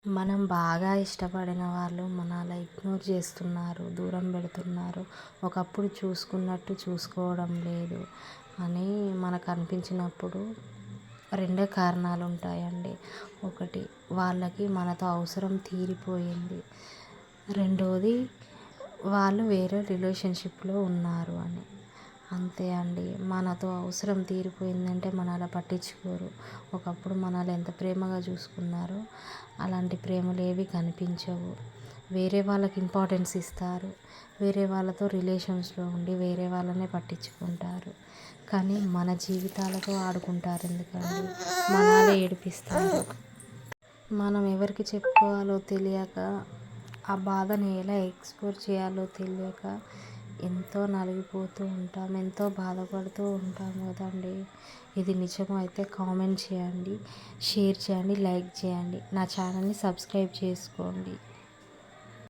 మనం బాగా ఇష్టపడిన వాళ్ళు మనల్ని ఇగ్నోర్ చేస్తున్నారు, దూరం పెడుతున్నారు, ఒకప్పుడు చూసుకున్నట్టు చూసుకోవడం లేదు అని మనకు అనిపించినప్పుడు రెండే కారణాలు ఉంటాయండి. ఒకటి, వాళ్ళకి మనతో అవసరం తీరిపోయింది. రెండోది, వాళ్ళు వేరే రిలేషన్షిప్లో ఉన్నారు అని. అంతే అండి. మనతో అవసరం తీరిపోయిందంటే మనల్ని పట్టించుకోరు. ఒకప్పుడు మనల్ని ఎంత ప్రేమగా చూసుకున్నారో అలాంటి ప్రేమలు ఏవి కనిపించవు. వేరే వాళ్ళకి ఇంపార్టెన్స్ ఇస్తారు, వేరే వాళ్ళతో రిలేషన్స్లో ఉండి వేరే వాళ్ళనే పట్టించుకుంటారు. కానీ మన జీవితాలతో ఆడుకుంటారు ఎందుకండి? మనల్ని ఏడిపిస్తారు. మనం ఎవరికి చెప్పుకోవాలో తెలియక, ఆ బాధని ఎలా ఎక్స్‌ప్లోర్ చేయాలో తెలియక ఎంతో నలిగిపోతూ ఉంటాం, ఎంతో బాధపడుతూ ఉంటాం కదండీ. ఇది నిజమో అయితే కామెంట్ చేయండి, షేర్ చేయండి, లైక్ చేయండి. నా ఛానల్ని సబ్స్క్రైబ్ చేసుకోండి.